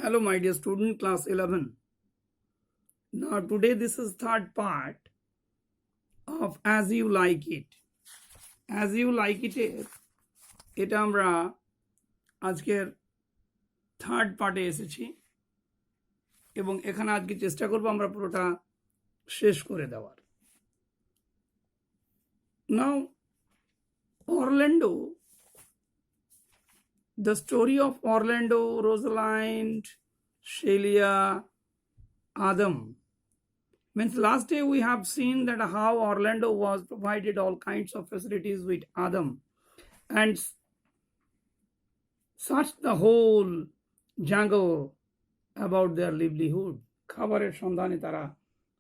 Hello, my dear student, class 11. Now, today this is third part of As You Like It. As You Like It এটা আমরা আজকের third পার্টে এসেছি এবং এখানে আজকে চেষ্টা করব আমরা পুরোটা শেষ করে দেওয়ার। Now, Orlando, the story of Orlando, Rosalind, Shelia, Adam. Means last day we have seen that how Orlando was provided all kinds of facilities with Adam and searched the whole jungle about their livelihood. খাবারের সন্ধানে তারা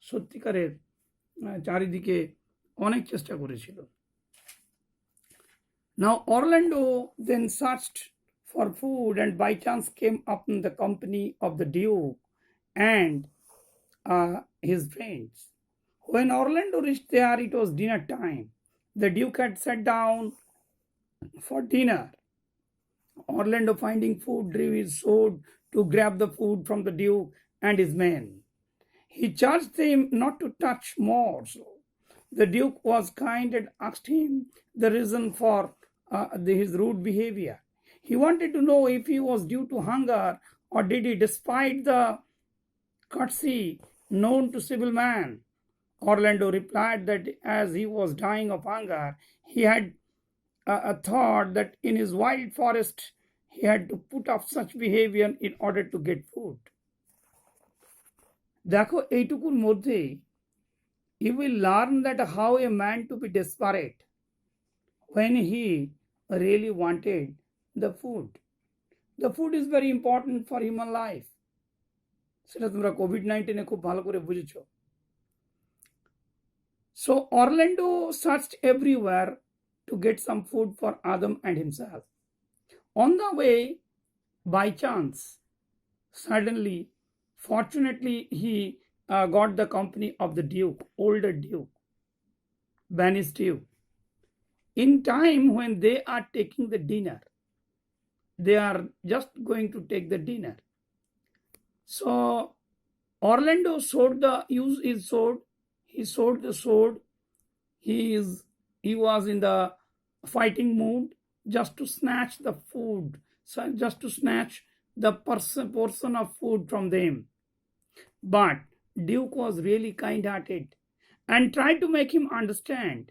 সত্যিকারের চারিদিকে অনেক চেষ্টা করেছিল। Now Orlando then searched for food and by chance came upon the company of the Duke and his friends. When Orlando reached there, it was dinner time. The Duke had sat down for dinner. Orlando, finding food, drew his sword to grab the food from the Duke and his men. He charged them not to touch more. So the Duke was kind and asked him the reason for his rude behavior. He wanted to know if he was due to hunger or did he despite the courtesy known to civil man. Orlando replied that as he was dying of hunger, he had a thought that in his wild forest he had to put up such behavior in order to get food. দেখো এইটুকুর মধ্যে you will learn that how a man to be desperate when he really wanted the food. The food is very important for human life. সেটা তোমরা COVID-19 খুব ভালো করে বুঝেছো। So Orlando searched everywhere to get some food for Adam and himself. On the way, by chance, suddenly, fortunately, he got the company of the Duke, older Duke, banished Duke. In time when they are taking the dinner, they are just going to take the dinner. So Orlando used his sword. He sword the sword. He was in the fighting mood just to snatch the food, just to snatch the portion of food from them. But Duke was really kind-hearted and tried to make him understand,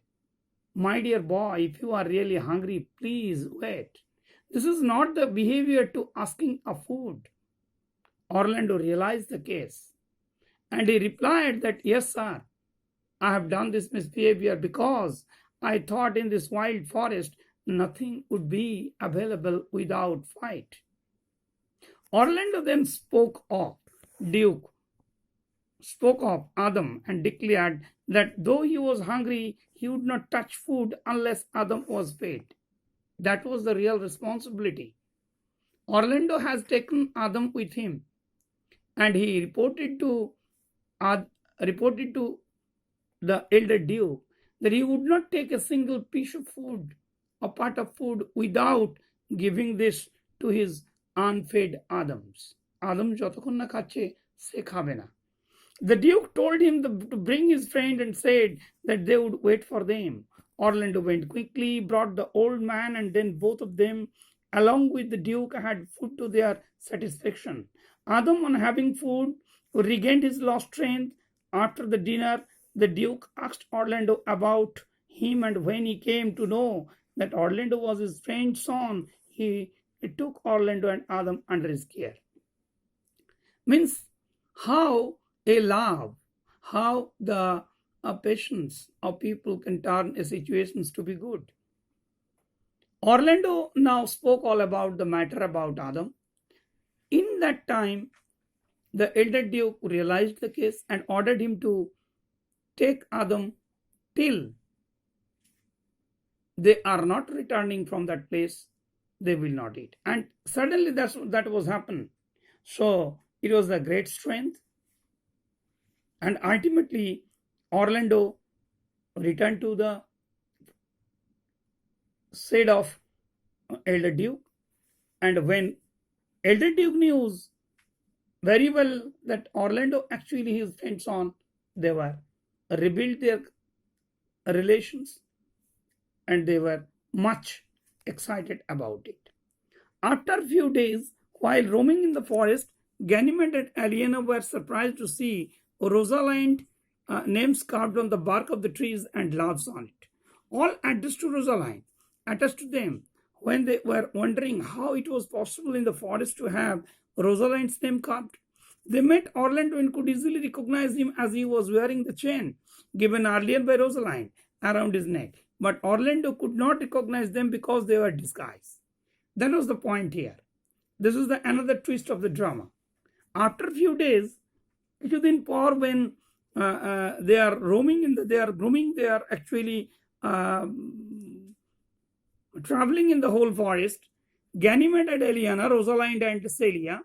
my dear boy, if you are really hungry, please wait. This is not the behavior to asking a food. Orlando realized the case and he replied that, yes, sir, I have done this misbehavior because I thought in this wild forest nothing would be available without fight. Orlando then spoke of Adam and declared that though he was hungry, he would not touch food unless Adam was fed. That was the real responsibility. Orlando has taken Adam with him and he reported to the elder Duke that he would not take a single piece of food or part of food without giving this to his unfed Adams. Adam যতক্ষণ না খাচ্ছে সে খাবে না। The Duke told him to bring his friend and said that they would wait for them. Orlando went quickly, brought the old man, and then both of them, along with the Duke, had food to their satisfaction. Adam, on having food, regained his lost strength. After the dinner, the Duke asked Orlando about him, and when he came to know that Orlando was his friend's son, he took Orlando and Adam under his care. Means how a love, how the patience of people can turn a situations to be good. Orlando now spoke all about the matter about Adam. In that time, the elder Duke realized the case and ordered him to take Adam till they are not returning from that place, they will not eat. And suddenly that was happened. So it was a great strength. And ultimately, Orlando returned to the side of elder Duke. And when elder Duke knew very well that Orlando, actually his friends on, they were rebuilt their relations and they were much excited about it. After a few days, while roaming in the forest, Ganymede and Aliena were surprised to see Rosalind names carved on the bark of the trees and loves on it. All addressed to Rosalind, attached to them. When they were wondering how it was possible in the forest to have Rosalind's name carved, they met Orlando and could easily recognize him as he was wearing the chain given earlier by Rosalind around his neck. But Orlando could not recognize them because they were disguised. That was the point here. This is another twist of the drama. After a few days, কিছুদিন পর when they are roaming they are grooming, they are actually traveling in the whole forest, Ganymede and Aliena, Rosalind and Celia,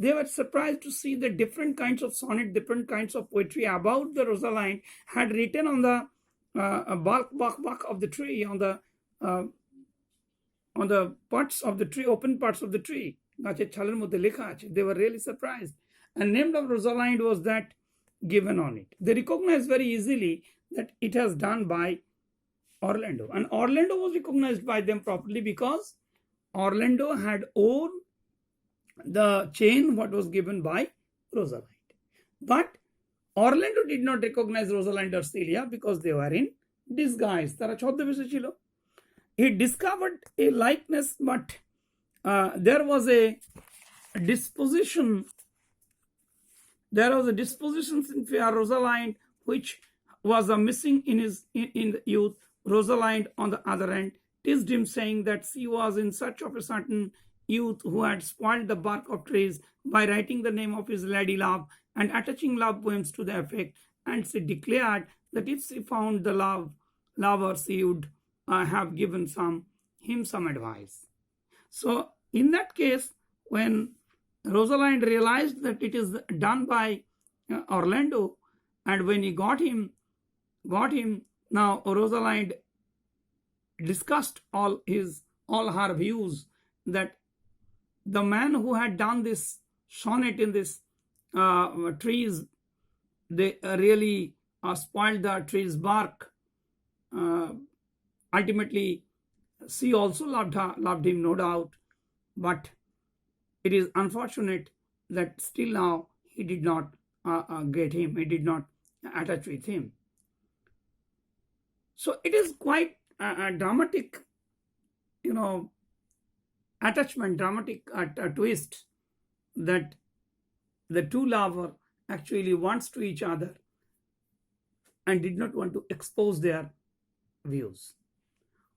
they were surprised to see the different kinds of sonnet, different kinds of poetry about the Rosalind had written on the bark of the tree, on the parts of the tree, open parts of the tree. They were really surprised. And name of Rosalind was that given on it. They recognized very easily that it has done by Orlando. And Orlando was recognized by them properly because Orlando had worn the chain what was given by Rosalind. But Orlando did not recognize Rosalind or Celia because they were in disguise. তারা ছদ্মবেশে ছিল. He discovered a likeness, but there was a disposition in Rosalind which was missing in the youth. Rosalind, on the other hand, teased him, saying that she was in search of a certain youth who had spoiled the bark of trees by writing the name of his lady love and attaching love poems to the effect. And she declared that if she found the lover, she would have given him some advice. So in that case, when Rosalind realized that it is done by Orlando, and when he got him, now Rosalind discussed all her views that the man who had done this sonnet in this trees, they really spoiled the tree's bark. Ultimately, she also loved him, no doubt, but it is unfortunate that still now he did not get him, he did not attach with him. So it is quite a dramatic, attachment, dramatic twist that the two lovers actually wants to each other and did not want to expose their views.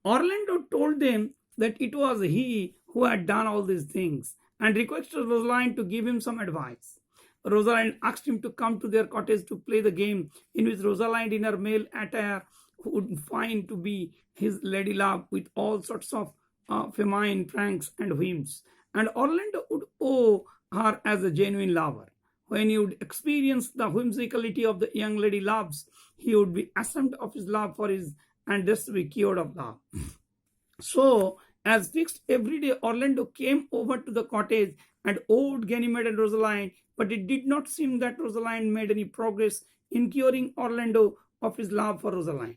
Orlando told them that it was he who had done all these things and requested Rosalind to give him some advice. Rosalind asked him to come to their cottage to play the game in which Rosalind in her male attire would find to be his lady love with all sorts of feminine pranks and whims. And Orlando would owe her as a genuine lover. When he would experience the whimsicality of the young lady loves, he would be ashamed of his love for his and thus be cured of love. So, as fixed every day, Orlando came over to the cottage and owed Ganymede and Rosalind, but it did not seem that Rosalind made any progress in curing Orlando of his love for Rosalind.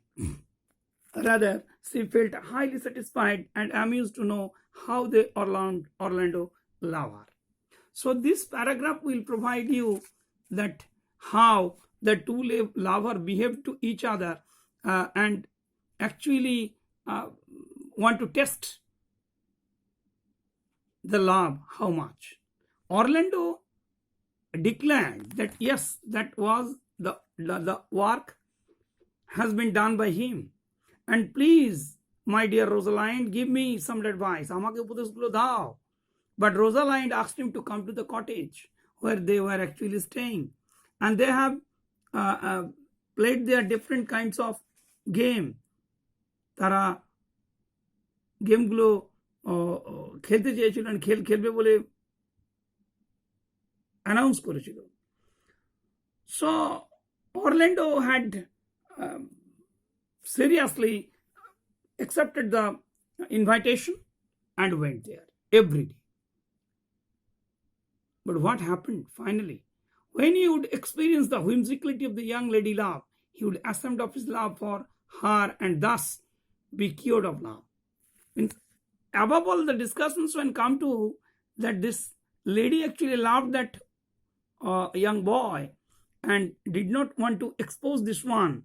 Rather, she felt highly satisfied and amused to know how they Orlando love her. So this paragraph will provide you that how the two lovers behaved to each other and actually want to test the love how much. Orlando declared that yes, that was the work has been done by him, and please, my dear Rosalind, give me some advice. আমাকে উপদেশগুলো দাও. But Rosalind asked him to come to the cottage where they were actually staying, and they have played their different kinds of game. তারা গেমগুলো খেলতে চেয়েছিলেন, খেলবে বলে announce করেছিল. So Orlando had seriously accepted the invitation and went there every day. But what happened finally? When he would experience the whimsicality of the young lady love, he would assent of his love for her and thus be cured of love. Means, above all, the discussions when come to that this lady actually loved that young boy and did not want to expose this one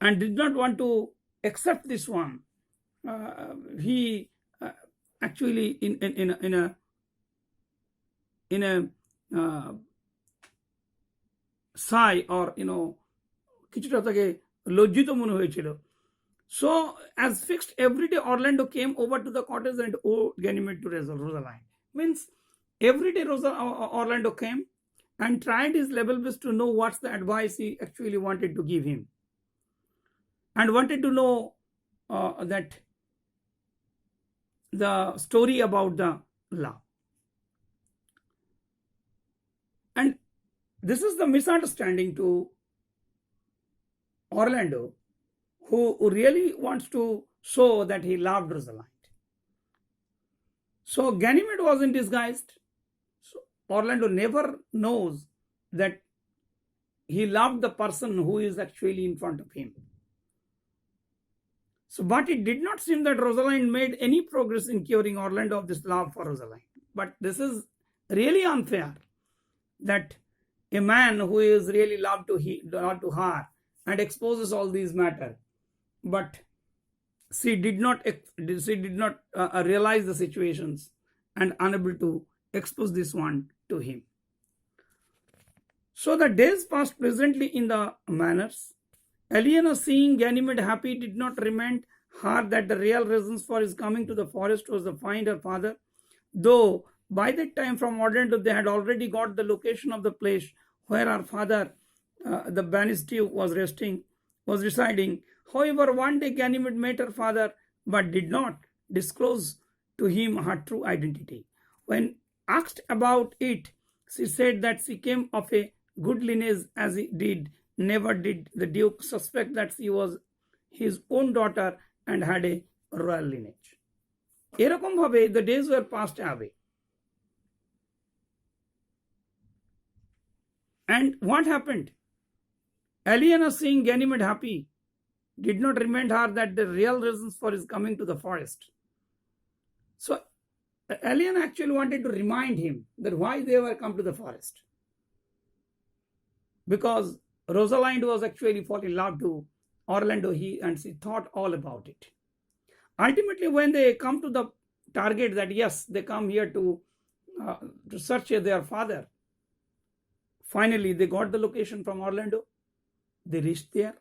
and did not want to accept this one. He actually in a sigh or কিছুটা তাকে লজ্জিত মনে হয়েছিল. So as fixed every day Orlando came over to the cottage and owed Ganymede to Rosaline. Means every day Orlando came and tried his level best to know what's the advice he actually wanted to give him and wanted to know that the story about the love. And this is the misunderstanding to Orlando, who really wants to show that he loved Rosalind. So Ganymede wasn't disguised. So Orlando never knows that he loved the person who is actually in front of him. So, but it did not seem that Rosalind made any progress in curing Orlando of this love for Rosalind. But this is really unfair that a man who is really loved to her and exposes all these matter, but she did not realize the situations and unable to expose this one to him. So the days passed pleasantly in the manners. Eleanor, seeing Ganymede happy, did not remind her that the real reasons for his coming to the forest was to find her father, though by that time from Orlando they had already got the location of the place where her father, the banished duke, was residing. However, one day Ganymede met her father but did not disclose to him her true identity. When asked about it, she said that she came of a good lineage, as he did. Never did the duke suspect that she was his own daughter and had a royal lineage. এরকম ভাবে the days were passed away. And what happened? Eleanor, seeing Ganymede happy, did not remind her that the real reasons for his coming to the forest. So Eleanor actually wanted to remind him that why they were come to the forest. Because Rosalind was actually falling in love to Orlando, and she thought all about it. Ultimately, when they come to the target that yes, they come here to search their father, finally they got the location from Orlando. They reached there.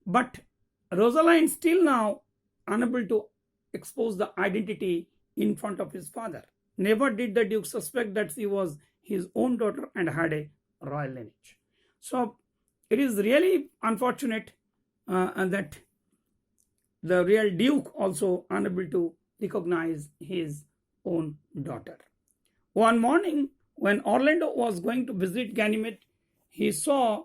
But Rosalind still now unable to expose the identity in front of his father. Never did the duke suspect that she was his own daughter and had a royal lineage. So it is really unfortunate that the real duke also unable to recognize his own daughter. One morning when Orlando was going to visit Ganymede, he saw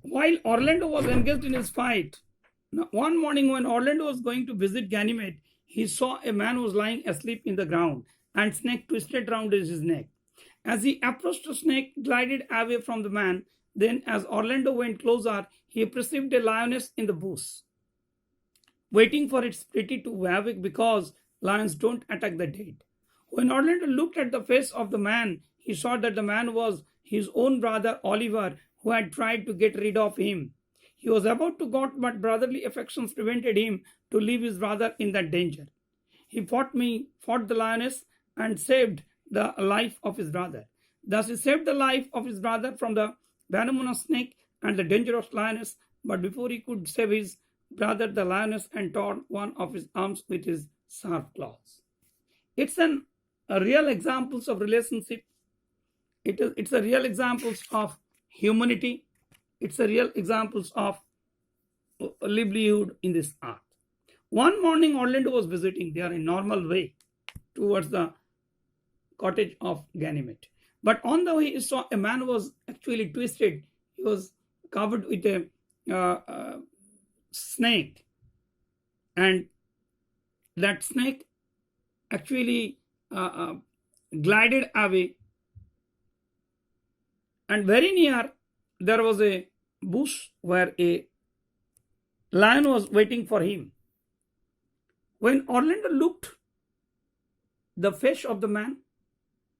while Orlando was engaged in his fight. One morning when Orlando was going to visit Ganymede, he saw a man who was lying asleep in the ground and snake twisted round his neck. As he approached, the snake glided away from the man. Then as Orlando went closer, he perceived a lioness in the bush, waiting for its prey to havoc because lions don't attack the dead. When Orlando looked at the face of the man, he saw that the man was his own brother Oliver, who had tried to get rid of him. He was about to go, but brotherly affections prevented him to leave his brother in that danger. He fought the lioness and saved the life of his brother. Thus he saved the life of his brother from the venomous snake and the dangerous lioness, but before he could save his brother, the lioness had torn one of his arms with his sharp claws. It's a real examples of relationship. It's a real examples of humanity. It's a real examples of livelihood in this earth. One morning Orlando was visiting there in normal way towards the cottage of Ganymede. But on the way he saw a man was actually twisted. He was covered with a snake, and that snake actually glided away, and very near there was a bush where a lion was waiting for him. When Orlando looked the face of the man,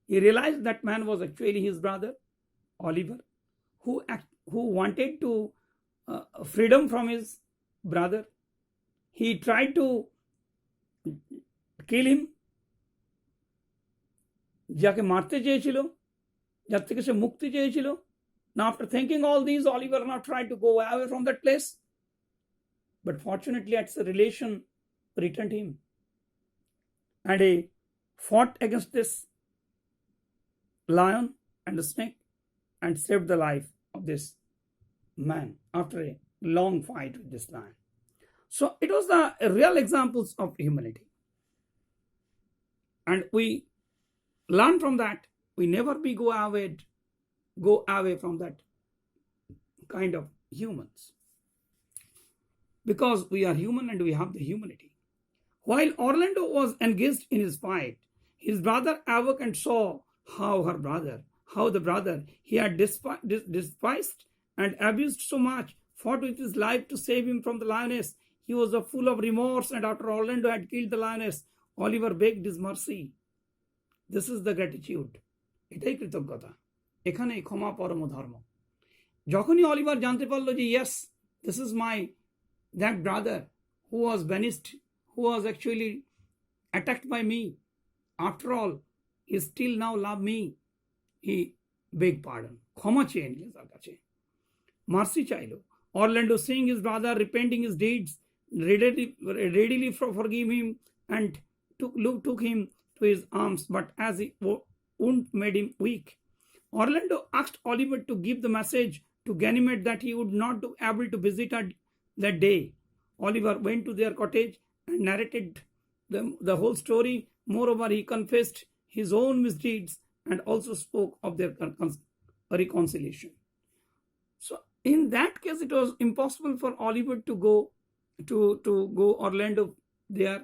he realized that man was actually his brother, Oliver, who wanted to freedom from his brother. He tried to kill him, যাকে মারতে চেয়েছিল, যার থেকে সে মুক্তি চেয়েছিল. Now after thinking all these, Oliver now tried to go away from that place, but fortunately its relation returned him, and he fought against this lion and the snake and saved the life of this man after a long fight with this lion. So it was the real examples of humanity, and we learn from that. We never go away from that kind of humans, because we are human and we have the humanity. While Orlando was engaged in his fight, his brother awoke and saw how the brother he had despised and abused so much fought with his life to save him from the lioness. He was full of remorse, and after Orlando had killed the lioness, Oliver begged his mercy. This is the gratitude. এটাই কৃতজ্ঞতা, এখানেই ক্ষমা পরম ধর্ম. যখনই Oliver জানতে পারলো যে yes, this is that brother who was banished, who was actually attacked by me, after all he still now love me, he begged pardon, ক্ষমা চেয়ে নিল তার কাছে, মার্সি চাইল. Orlando, seeing his brother repenting his deeds, readily forgave him and took him to his arms, but as he wound made him weak. Orlando asked Oliver to give the message to Ganymede that he would not be able to visit her that day. Oliver went to their cottage and narrated the whole story. Moreover, he confessed his own misdeeds and also spoke of their reconciliation. So in that case, it was impossible for Oliver to go Orlando there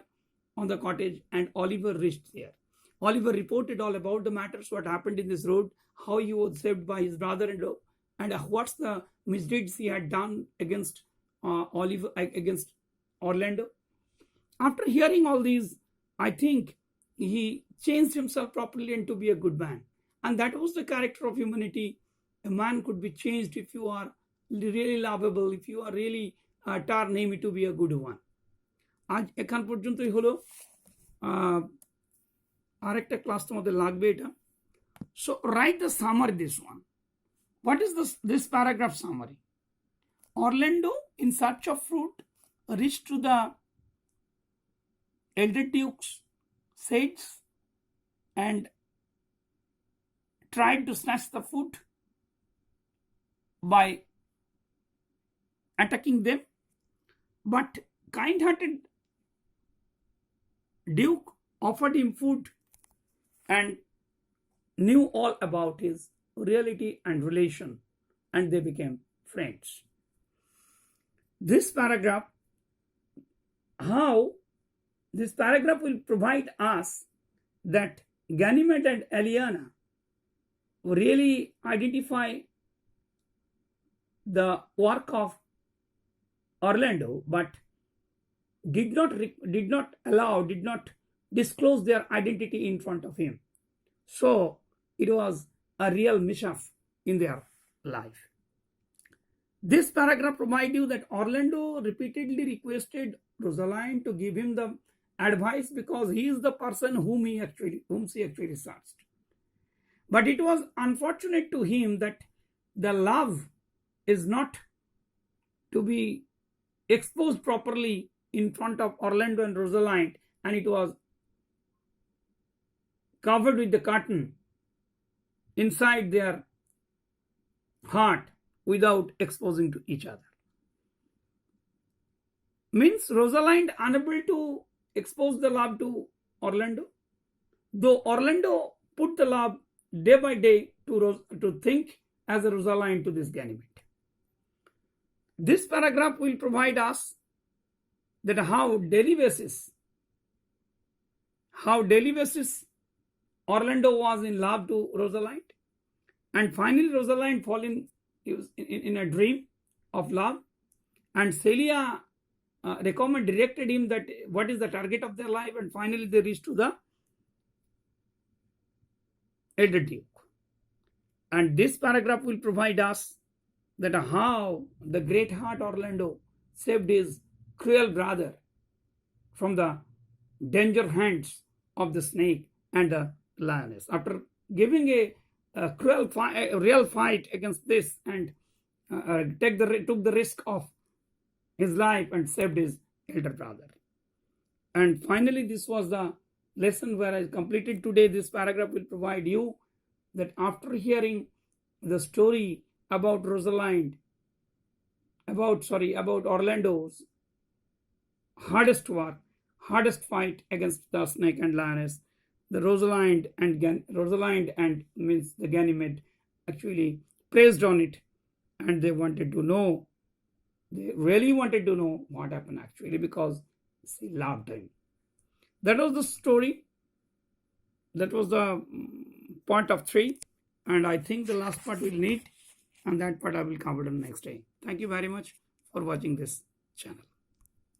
on the cottage, and Oliver reached there. Oliver reported all about the matters, what happened in this road, how he was saved by his brother-in-law, and what's the misdeeds he had done against against Orlando. After hearing all these, I think he changed himself properly and to be a good man. And that was the character of humanity. A man could be changed if you are really lovable, if you are really name to be a good one. আজ এখান পর্যন্তই হলো, আরেকটা class তোমাদের লাগবে এটা. So write the summary, this one. What is this paragraph summary? Orlando, in search of fruit, reached to the elder duke's shades and tried to snatch the food by attacking them, but kind-hearted Duke offered him food and knew all about his reality and relation, and they became friends. This paragraph will provide us that Ganymede and Eliana really identify the work of Orlando, but did not disclose their identity in front of him. So it was a real mishap in their life. This paragraph provides you that Orlando repeatedly requested Rosaline to give him the advice because he is the person whom she actually searched. But it was unfortunate to him that the love is not to be exposed properly in front of Orlando and Rosaline, and it was covered with the curtain inside their heart without exposing to each other. Means Rosaline unable to expose the love to Orlando, though Orlando put the love day by day to think as a Rosaline to this Ganymede. This paragraph will provide us that how daily basis Orlando was in love to Rosalind, and finally Rosalind fall in a dream of love, and Celia directed him that what is the target of their life, and finally they reached to the elder duke. And this paragraph will provide us that how the great heart Orlando saved his cruel brother from the danger hands of the snake and the lioness. After giving a real fight against this, and took the risk of his life and saved his elder brother. And finally, this was the lesson where I completed today. This paragraph will provide you that after hearing the story about Rosalind, about Orlando's hardest work, hardest fight against the snake and lioness, the Rosalind and means the Ganymede actually praised on it, and they really wanted to know what happened actually, because she loved him. That was the story. That was the part of 3, and I think the last part we'll need, and that part I will cover on next day. Thank you very much for watching this channel.